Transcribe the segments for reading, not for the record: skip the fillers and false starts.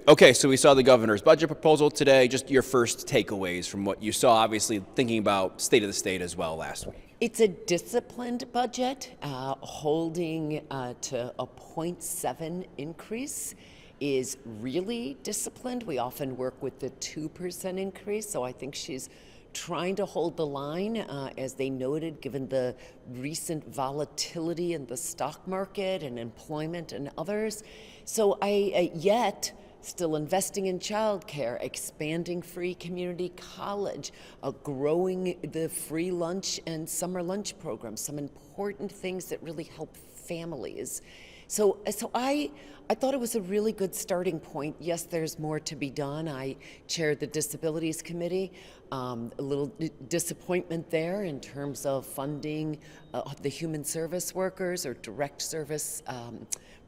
Okay, so we saw the governor's budget proposal today. Just your first takeaways from what you saw, obviously thinking about state of the state as well last week. It's a disciplined budget. Holding to a 0.7 increase is really disciplined. We often work with the 2% increase, so I think she's trying to hold the line, as they noted, given the recent volatility in the stock market and employment and others. So yet still investing in childcare, expanding free community college, growing the free lunch and summer lunch programs, some important things that really help families. So I thought it was a really good starting point. Yes, there's more to be done. I chaired the Disabilities Committee. A little disappointment there in terms of funding the human service workers or direct service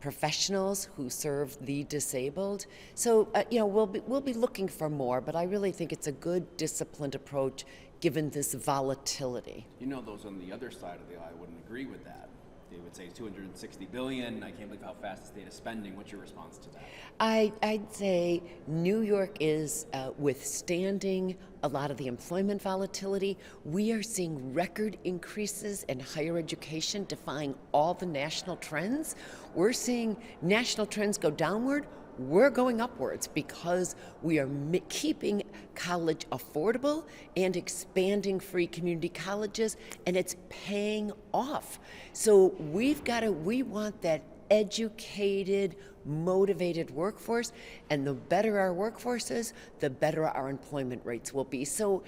professionals who serve the disabled. So we'll be looking for more, but I really think it's a good disciplined approach given this volatility. Those on the other side of the aisle wouldn't agree with that. They would say $260 billion. I can't believe how fast the state is spending. What's your response to that? I'd say New York is withstanding a lot of the employment volatility. We are seeing record increases in higher education, defying all the national trends. We're seeing national trends go downward. We're going upwards because we are keeping college affordable and expanding free community colleges, and it's paying off. So we want that educated, motivated workforce, and the better our workforce is, the better our employment rates will be. So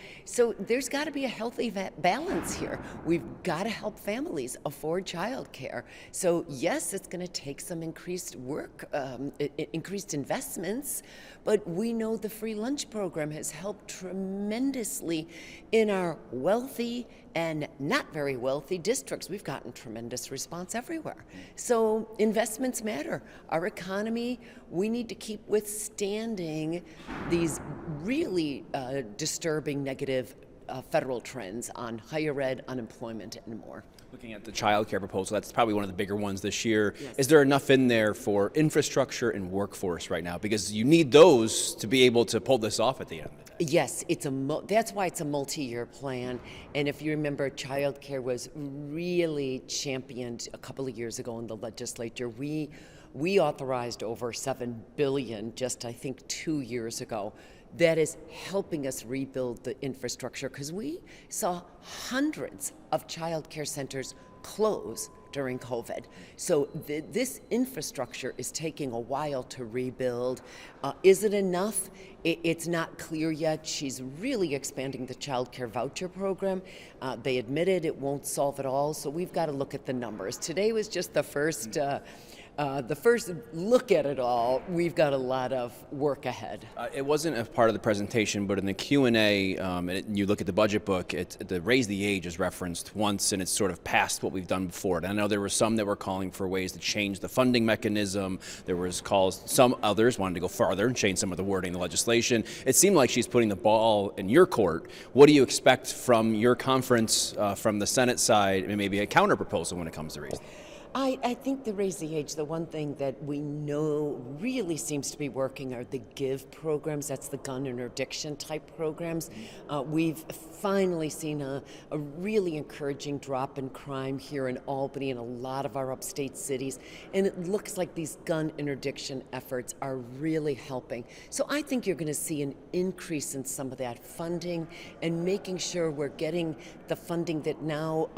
there's got to be a healthy balance here. We've got to help families afford childcare. So yes, it's going to take some increased increased investments, but we know the free lunch program has helped tremendously in our wealthy and not very wealthy districts. We've gotten tremendous response everywhere. So investments matter. Our economy, we need to keep withstanding these really disturbing negative federal trends on higher ed, unemployment, and more. Looking at the child care proposal, that's probably one of the bigger ones this year. Yes. Is there enough in there for infrastructure and workforce right now? Because you need those to be able to pull this off at the end of the day. Yes, that's why it's a multi-year plan. And if you remember, child care was really championed a couple of years ago in the legislature. We authorized over $7 billion just, I think, 2 years ago. That is helping us rebuild the infrastructure, because we saw hundreds of child care centers close during COVID. So this infrastructure is taking a while to rebuild. Is it enough? It's not clear yet. She's really expanding the child care voucher program. They admitted it won't solve it all, so we've got to look at the numbers. Today was just the first look at it all. We've got a lot of work ahead. It wasn't a part of the presentation, but in the Q&A, you look at the budget book, the raise the age is referenced once, and it's sort of past what we've done before. And I know there were some that were calling for ways to change the funding mechanism. There was calls, some others wanted to go farther and change some of the wording in the legislation. It seemed like she's putting the ball in your court. What do you expect from your conference, from the Senate side, and maybe a counter proposal when it comes to raising? I think the Raise the Age, the one thing that we know really seems to be working are the GIVE programs. That's the gun interdiction type programs. We've finally seen a really encouraging drop in crime here in Albany and a lot of our upstate cities. And it looks like these gun interdiction efforts are really helping. So I think you're going to see an increase in some of that funding and making sure we're getting the funding that now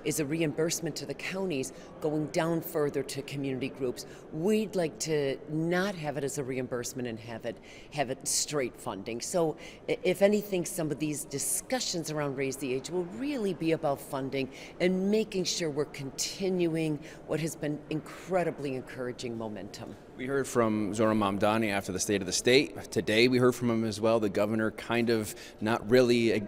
is a reimbursement to the counties going down further to community groups. We'd like to not have it as a reimbursement and have it straight funding. So if anything, some of these discussions around Raise the Age will really be about funding and making sure we're continuing what has been incredibly encouraging momentum. We heard from Zohran Mamdani after the State of the State. Today we heard from him as well. The governor kind of not really,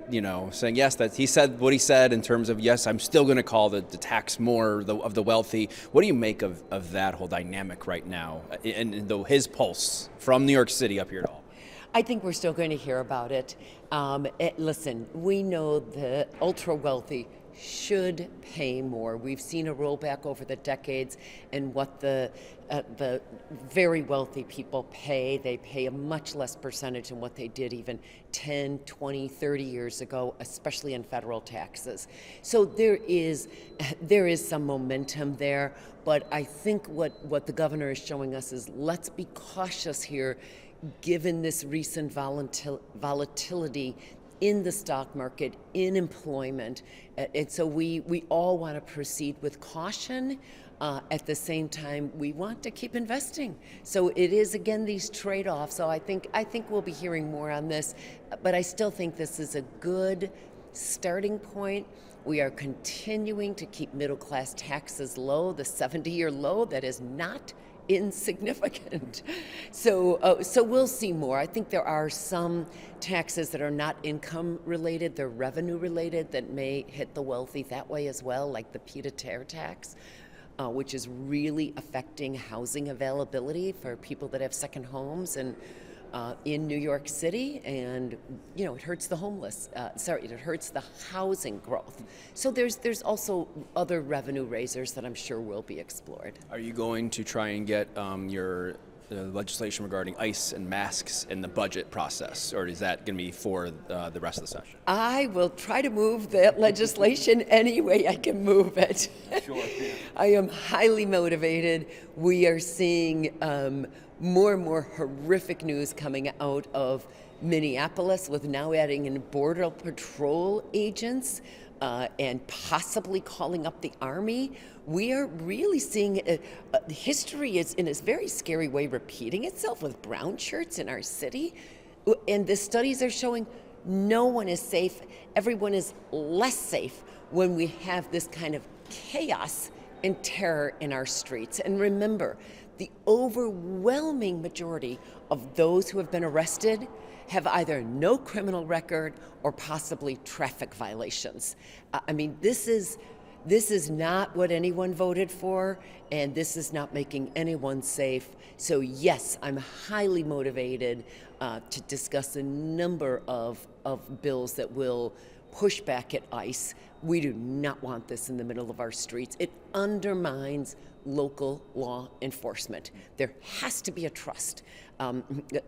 saying yes, that he said what he said in terms of, yes, I'm still going to call the tax more of the wealthy. What do you make of that whole dynamic right now and his pulse from New York City up here at all? I think we're still going to hear about it. Listen, we know the ultra wealthy should pay more. We've seen a rollback over the decades in what the very wealthy people pay. They pay a much less percentage than what they did even 10, 20, 30 years ago, especially in federal taxes. So there is some momentum there, but I think what the governor is showing us is let's be cautious here given this recent volatility in the stock market, in employment. And so we all want to proceed with caution. At the same time, we want to keep investing. So it is, again, these trade-offs. So I think we'll be hearing more on this, but I still think this is a good starting point. We are continuing to keep middle-class taxes low, the 70-year low that is not insignificant. So we'll see more. I think there are some taxes that are not income related, they're revenue related, that may hit the wealthy that way as well, like the pied-à-terre tax, which is really affecting housing availability for people that have second homes and in New York City, and it hurts the homeless. It hurts the housing growth. So there's also other revenue raisers that I'm sure will be explored. Are you going to try and get your legislation regarding ICE and masks in the budget process, or is that going to be for the rest of the session? I will try to move that legislation any way I can move it. Sure. Yeah. I am highly motivated. We are seeing more and more horrific news coming out of Minneapolis, with now adding in Border Patrol agents and possibly calling up the Army. We are really seeing history is in a very scary way repeating itself with brown shirts in our city. And the studies are showing no one is safe. Everyone is less safe when we have this kind of chaos and terror in our streets. And remember, the overwhelming majority of those who have been arrested have either no criminal record or possibly traffic violations. I mean, this is not what anyone voted for, and this is not making anyone safe. So yes, I'm highly motivated to discuss a number of bills that will push back at ICE. We do not want this in the middle of our streets. It undermines local law enforcement. There has to be a trust.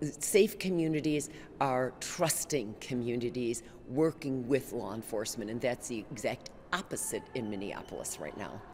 Safe communities are trusting communities working with law enforcement, and that's the exact opposite in Minneapolis right now.